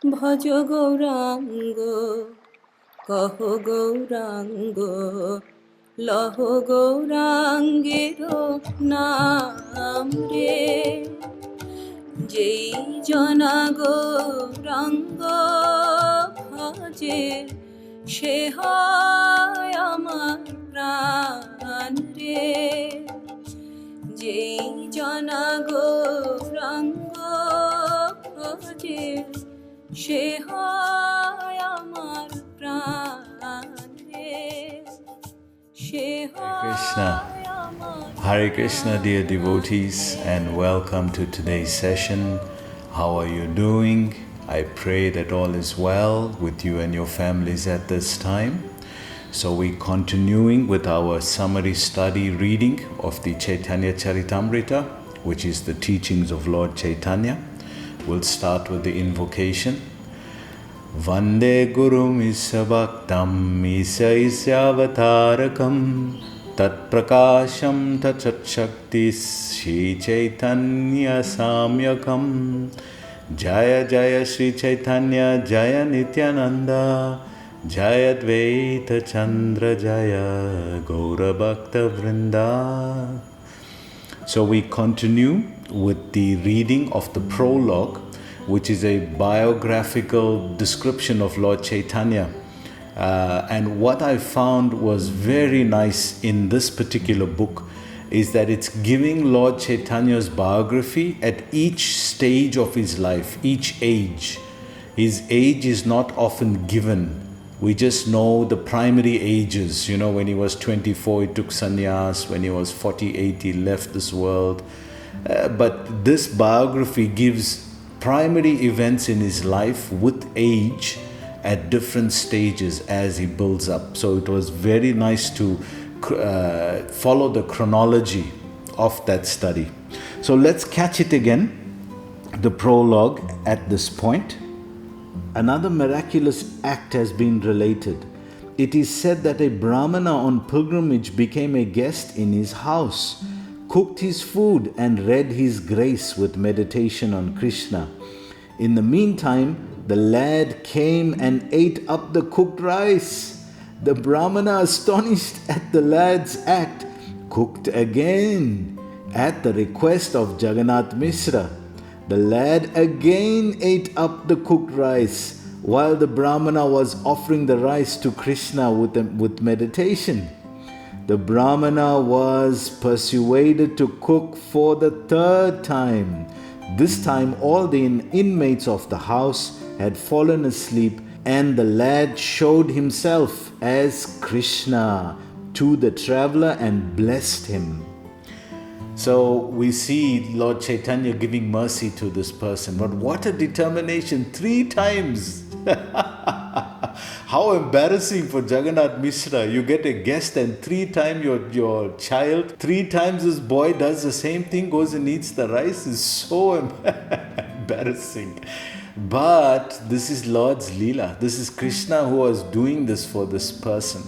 ভজ গৌরাঙ্গ কহ গৌরাঙ্গ লহ গৌরাঙ্গের নাম রে যেই জনা গৌরাঙ্গ ভজে সে হয় আমার প্রাণ রে যেই জনা গৌরাঙ্গ ভজে সে হয় আমার প্রাণ রে সে Krishna. হয় আমার Hare Krishna, dear devotees, and welcome to today's session. How are you doing? I pray that all is well with you and your families at this time. So we're continuing with our summary study reading of the Caitanya Charitamrita, which is the teachings of Lord Caitanya. We'll start with the invocation. Vande Gurum Isabhaktam Isa Isyavatarakam Tat Prakasham Tat Shaktis Shri Chaitanya Samyakam Jaya Jaya Shri Chaitanya Jaya Nityananda Jaya Dvaita Chandra Jaya Gaura Bhakta Vrinda. So we continue with the reading of the Prologue, which is a biographical description of Lord Caitanya. And what I found was very nice in this particular book is that it's giving Lord Caitanya's biography at each stage of his life, each age. His age is not often given. We just know the primary ages. You know, when he was 24, he took sannyas. When he was 48, he left this world. But this biography gives primary events in his life with age at different stages as he builds up. So it was very nice to follow the chronology of that study. So let's catch it again, the prologue at this point. Another miraculous act has been related. It is said that a Brahmana on pilgrimage became a guest in his house, cooked his food and read his grace with meditation on Krishna. In the meantime, the lad came and ate up the cooked rice. The Brahmana, astonished at the lad's act, cooked again at the request of Jagannath Mishra. The lad again ate up the cooked rice while the Brahmana was offering the rice to Krishna with meditation. The Brahmana was persuaded to cook for the third time. This time all the inmates of the house had fallen asleep, and the lad showed himself as Krishna to the traveler and blessed him. So we see Lord Caitanya giving mercy to this person. But what a determination! 3 times! How embarrassing for Jagannath Mishra. You get a guest and 3 times your child, 3 times this boy does the same thing, goes and eats the rice. Is so embarrassing. But this is Lord's Leela. This is Krishna who was doing this for this person.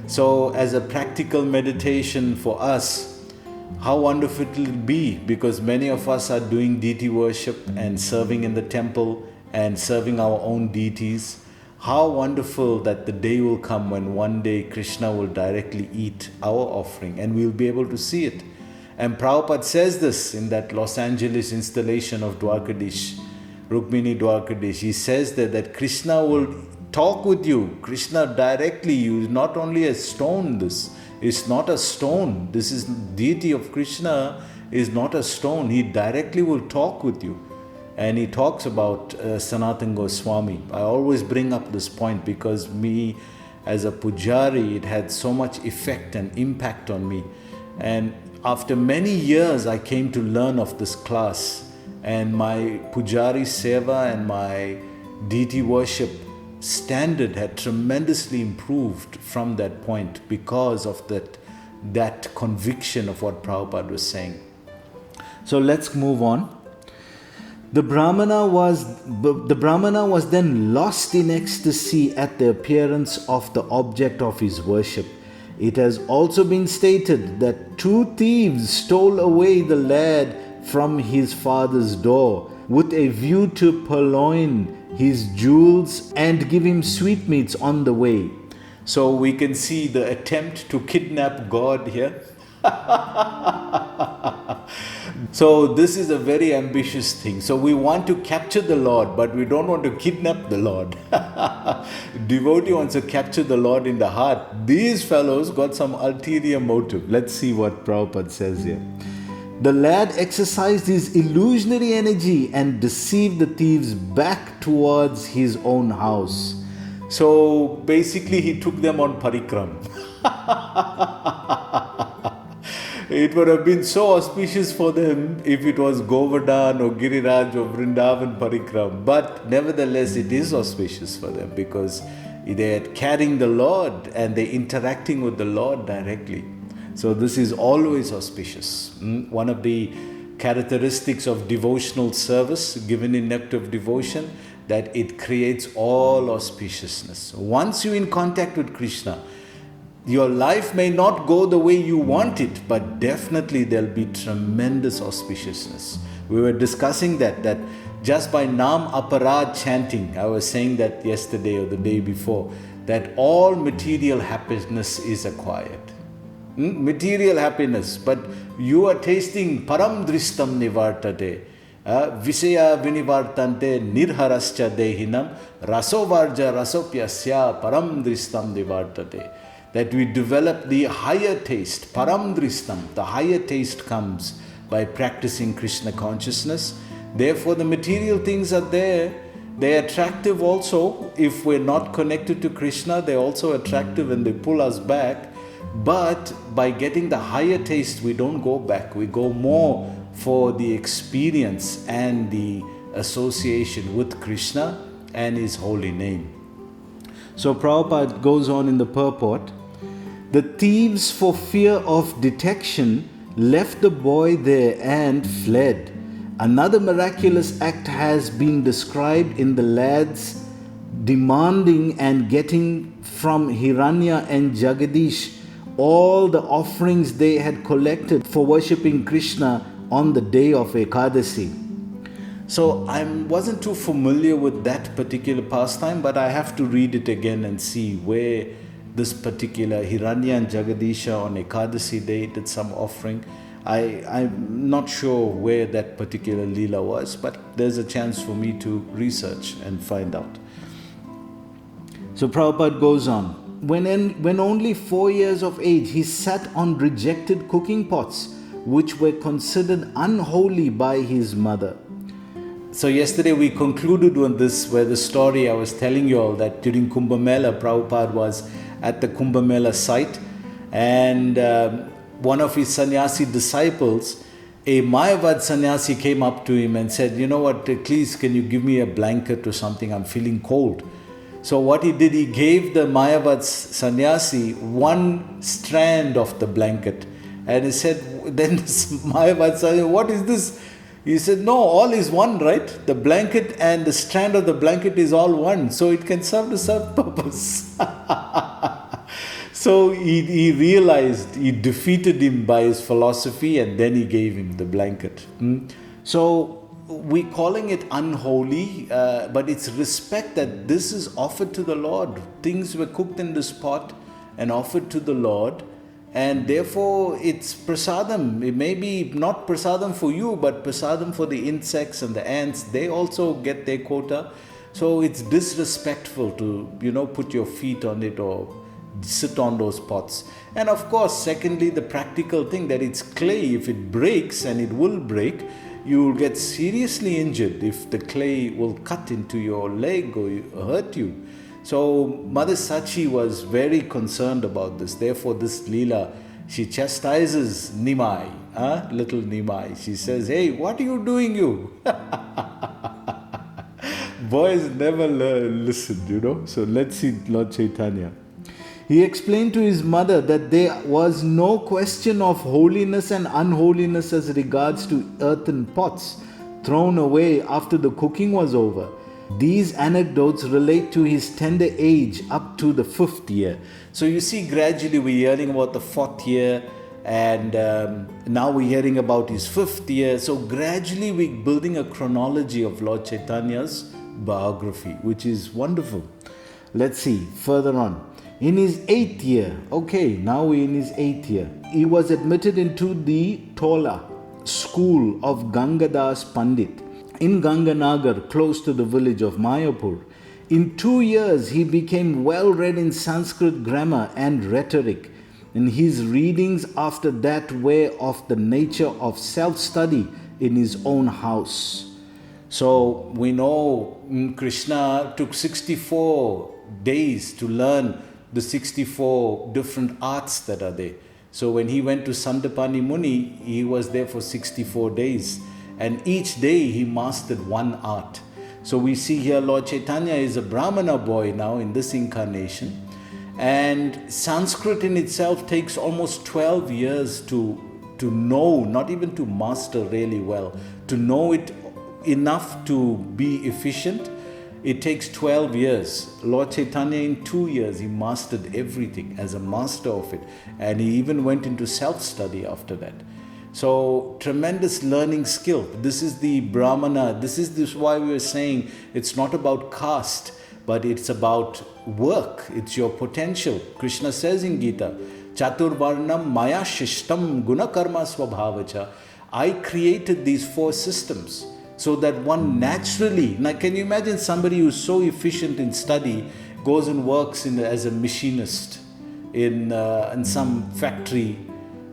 So as a practical meditation for us, how wonderful it will be, because many of us are doing deity worship and serving in the temple and serving our own deities. How wonderful that the day will come when one day Krishna will directly eat our offering and we'll be able to see it. And Prabhupada says this in that Los Angeles installation of Dwarkadish, Rukmini Dwarkadish. He says that Krishna will talk with you. Krishna directly, you not only a stone, this is not a stone. This is deity of Krishna is not a stone. He directly will talk with you. And he talks about Sanatan Goswami. I always bring up this point because me as a pujari, it had so much effect and impact on me. And after many years, I came to learn of this class. And my pujari seva and my deity worship standard had tremendously improved from that point because of that conviction of what Prabhupada was saying. So let's move on. The Brahmana was then lost in ecstasy at the appearance of the object of his worship. It has also been stated that 2 thieves stole away the lad from his father's door with a view to purloin his jewels and give him sweetmeats on the way. So we can see the attempt to kidnap God here. So this is a very ambitious thing. So we want to capture the Lord, but we don't want to kidnap the Lord. Devotee wants to capture the Lord in the heart. These fellows got some ulterior motive. Let's see what Prabhupada says here. The lad exercised his illusionary energy and deceived the thieves back towards his own house. So basically he took them on parikram. It would have been so auspicious for them if it was Govardhan or Giriraj or Vrindavan parikram. But nevertheless it is auspicious for them because they are carrying the Lord and they are interacting with the Lord directly. So this is always auspicious. One of the characteristics of devotional service given in Nectar of Devotion, that it creates all auspiciousness. Once you're in contact with Krishna, your life may not go the way you want it, but definitely there'll be tremendous auspiciousness. We were discussing that just by Nam Aparad chanting, I was saying that yesterday or the day before, that all material happiness is acquired. Material happiness, but you are tasting param dristam nivartate, visaya vinivartante nirharascha dehinam rasovarja rasopyasya param dristam nivartate. That we develop the higher taste, param dristam. The higher taste comes by practicing Krishna consciousness. Therefore the material things are there. They are attractive also. If we're not connected to Krishna, they're also attractive and they pull us back. But by getting the higher taste, we don't go back. We go more for the experience and the association with Krishna and His holy name. So Prabhupada goes on in the purport. The thieves, for fear of detection, left the boy there and fled. Another miraculous act has been described in the lads demanding and getting from Hiranya and Jagadish all the offerings they had collected for worshipping Krishna on the day of Ekadasi. So I wasn't too familiar with that particular pastime, but I have to read it again and see where this particular Hiranya and Jagadisha on Ekadasi day did some offering. I'm not sure where that particular Leela was, but there's a chance for me to research and find out. So Prabhupada goes on. When only 4 years of age, he sat on rejected cooking pots, which were considered unholy by his mother. So yesterday we concluded on this, where the story I was telling you all, that during Kumbh Mela, Prabhupada was at the Kumbh Mela site, and one of his sannyasi disciples, a Mayavad sannyasi, came up to him and said, you know what, please can you give me a blanket or something, I'm feeling cold. So what he did, he gave the Mayavad sannyasi one strand of the blanket. And he said, then Mayavad sannyasi, what is this? He said, no, all is one, right? The blanket and the strand of the blanket is all one. So it can serve the same purpose. So he realized, he defeated him by his philosophy, and then he gave him the blanket. So we're calling it unholy, but it's respect that this is offered to the Lord. Things were cooked in this pot and offered to the Lord, and therefore it's prasadam. It may be not prasadam for you, but prasadam for the insects and the ants. They also get their quota. So it's disrespectful to, put your feet on it or sit on those pots. And of course, secondly, the practical thing that it's clay. If it breaks, and it will break, you will get seriously injured if the clay will cut into your leg or hurt you. So Mother Sachi was very concerned about this. Therefore this Leela, she chastises Nimai, little Nimai. She says, hey, what are you doing, you? Boys never listen, So let's see Lord Caitanya. He explained to his mother that there was no question of holiness and unholiness as regards to earthen pots thrown away after the cooking was over. These anecdotes relate to his tender age up to the 5th year. So you see, gradually we're hearing about the 4th year, And now we're hearing about his 5th year. So gradually we're building a chronology of Lord Caitanya's biography, which is wonderful. Let's see further on. In his 8th year, okay, now we're in his 8th year, he was admitted into the Tola school of Gangadas Pandit in Ganganagar, close to the village of Mayapur. In 2 years, he became well read in Sanskrit grammar and rhetoric. And his readings after that were of the nature of self-study in his own house. So we know Krishna took 64 days to learn the 64 different arts that are there. So when he went to Sandapani Muni, he was there for 64 days. And each day he mastered one art. So we see here Lord Caitanya is a Brahmana boy now in this incarnation. And Sanskrit in itself takes almost 12 years to know, not even to master really well, to know it enough to be efficient. It takes 12 years. Lord Caitanya in 2 years, he mastered everything as a master of it. And he even went into self-study after that. So tremendous learning skill. This is the Brahmana. This is why we were saying it's not about caste, but it's about work. It's your potential. Krishna says in Gita, Chaturvarnam maya shishtam gunakarma swabhavacha. I created these 4 systems so that one naturally, now can you imagine somebody who's so efficient in study goes and works as a machinist in some factory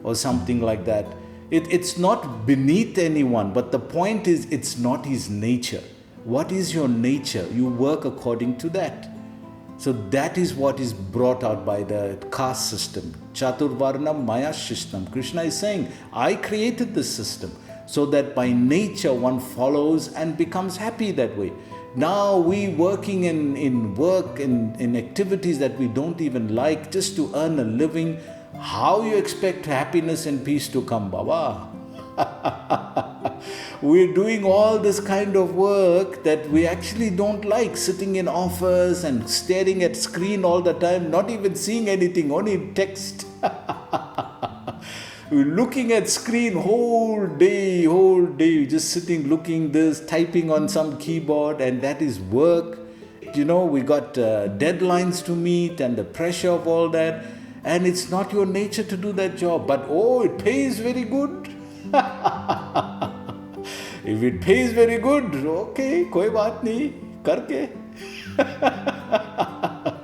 or something like that. It's not beneath anyone, but the point is it's not his nature. What is your nature? You work according to that. So that is what is brought out by the caste system. Chaturvarnam maya shishtam. Krishna is saying, I created this system so that by nature one follows and becomes happy that way. Now we working in work, in activities that we don't even like just to earn a living. How you expect happiness and peace to come, Baba? We're doing all this kind of work that we actually don't like, sitting in office and staring at screen all the time, not even seeing anything, only text. We're looking at screen whole day, just sitting, looking this, typing on some keyboard, and that is work. You know, we got deadlines to meet and the pressure of all that. And it's not your nature to do that job. But it pays very good. If it pays very good, okay, koi baat nahi, karke.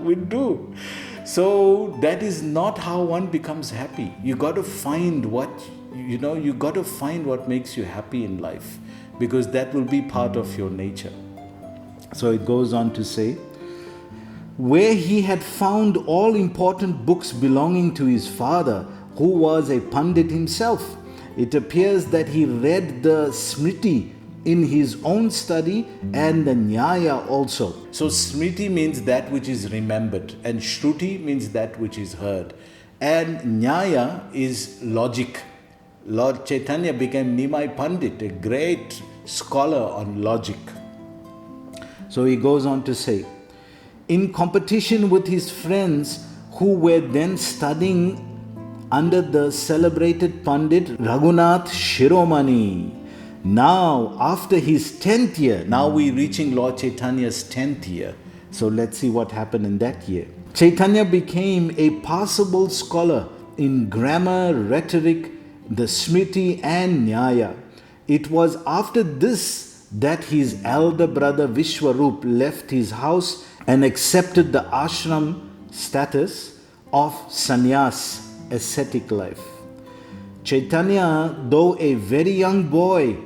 We do. So that is not how one becomes happy. You got to find what makes you happy in life, because that will be part of your nature. So it goes on to say, where he had found all important books belonging to his father, who was a Pandit himself. It appears that he read the Smriti in his own study and the Nyaya also. So Smriti means that which is remembered, and Shruti means that which is heard. And Nyaya is logic. Lord Caitanya became Nimai Pandit, a great scholar on logic. So he goes on to say, in competition with his friends who were then studying under the celebrated Pandit Raghunath Shiromani. Now, after his 10th year, now we're reaching Lord Caitanya's 10th year. So let's see what happened in that year. Caitanya became a passable scholar in grammar, rhetoric, the Smriti and Nyaya. It was after this that his elder brother Vishwarup left his house and accepted the ashram status of sannyas, ascetic life. Caitanya, though a very young boy,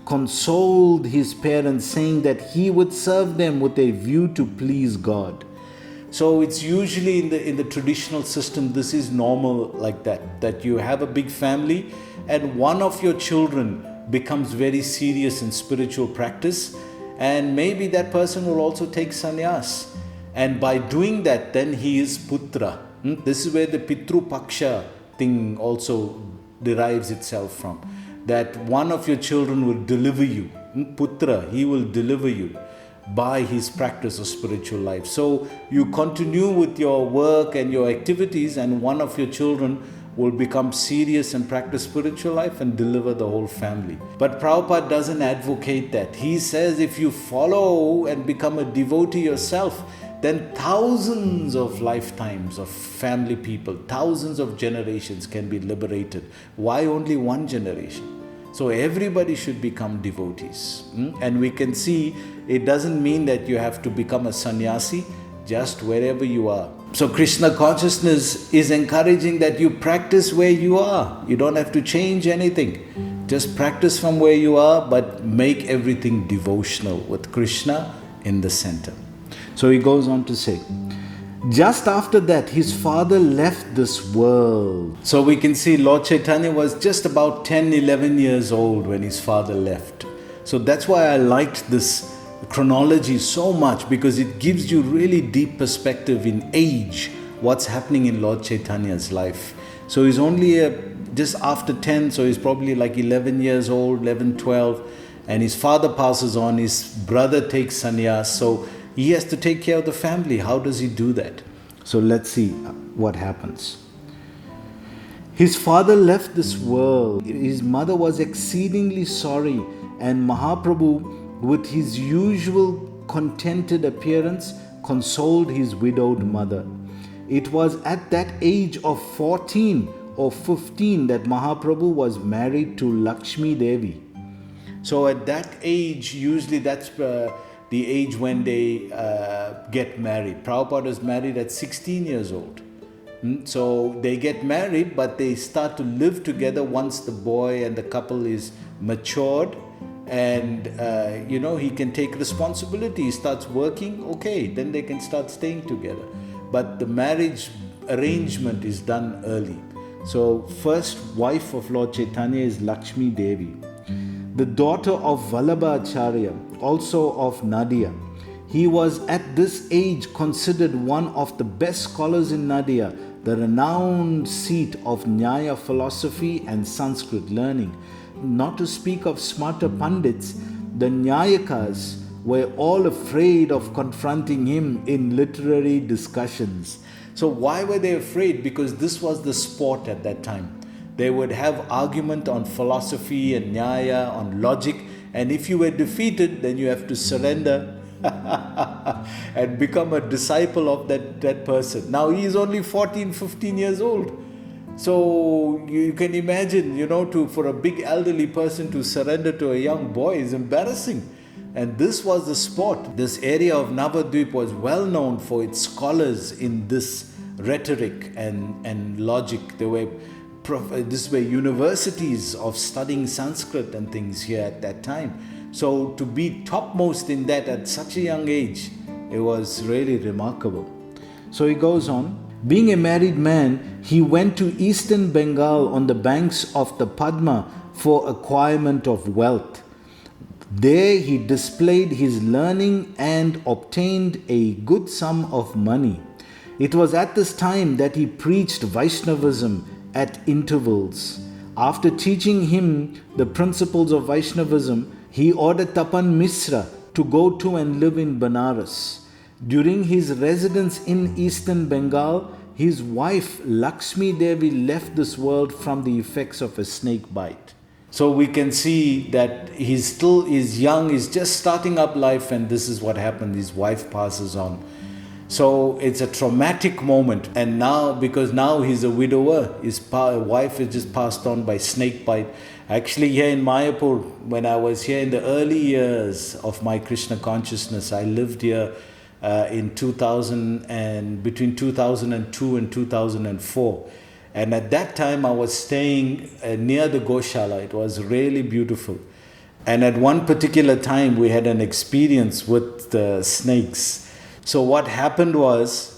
consoled his parents, saying that he would serve them with a view to please God. So it's usually in the traditional system, this is normal like that you have a big family and one of your children becomes very serious in spiritual practice, and maybe that person will also take sannyas. And by doing that, then he is putra. This is where the Pitru Paksha thing also derives itself from. That one of your children will deliver you. Putra, he will deliver you by his practice of spiritual life. So you continue with your work and your activities, and one of your children will become serious and practice spiritual life and deliver the whole family. But Prabhupada doesn't advocate that. He says if you follow and become a devotee yourself, then thousands of lifetimes of family people, thousands of generations can be liberated. Why only one generation? So everybody should become devotees. And we can see it doesn't mean that you have to become a sannyasi just wherever you are. So Krishna consciousness is encouraging that you practice where you are. You don't have to change anything. Just practice from where you are, but make everything devotional with Krishna in the center. So he goes on to say, just after that, his father left this world. So we can see Lord Caitanya was just about 10, 11 years old when his father left. So that's why I liked this chronology so much, because it gives you really deep perspective in age, what's happening in Lord Caitanya's life. So he's only just after 10, so he's probably like 11 years old, 11, 12. And his father passes on, his brother takes sannyas. So he has to take care of the family. How does he do that? So let's see what happens. His father left this world. His mother was exceedingly sorry, and Mahaprabhu, with his usual contented appearance, consoled his widowed mother. It was at that age of 14 or 15 that Mahaprabhu was married to Lakshmi Devi. So at that age, usually that's the age when they get married. Prabhupada was married at 16 years old. So they get married, but they start to live together once the boy and the couple is matured, and he can take responsibility. He starts working, okay, then they can start staying together. But the marriage arrangement is done early. So first wife of Lord Caitanya is Lakshmi Devi, the daughter of Vallabhacharya, also of Nadia. He was at this age considered one of the best scholars in Nadia, the renowned seat of Nyaya philosophy and Sanskrit learning. Not to speak of smarter Pandits, the Nyayakas were all afraid of confronting him in literary discussions. So why were they afraid? Because this was the sport at that time. They would have argument on philosophy and Nyaya, on logic, and if you were defeated, then you have to surrender and become a disciple of that person. Now he is only 14, 15 years old. So you can imagine, for a big elderly person to surrender to a young boy is embarrassing. And this was the sport. This area of Navadvip was well known for its scholars in this rhetoric and logic. There were universities of studying Sanskrit and things here at that time. So to be topmost in that at such a young age, it was really remarkable. So he goes on. Being a married man, he went to eastern Bengal on the banks of the Padma for acquirement of wealth. There he displayed his learning and obtained a good sum of money. It was at this time that he preached Vaishnavism at intervals. After teaching him the principles of Vaishnavism, he ordered Tapan Misra to go to and live in Banaras. During his residence in eastern Bengal, his wife Lakshmi Devi left this world from the effects of a snake bite. So we can see that he still is young, he's just starting up life, and this is what happened. His wife passes on. So it's a traumatic moment. And now, because now he's a widower, his wife is just passed on by snake bite. Actually, here in Mayapur, when I was here in the early years of my Krishna consciousness, I lived here in 2000 and between 2002 and 2004. And at that time, I was staying near the Goshala. It was really beautiful. And at one particular time, we had an experience with the snakes. So what happened was,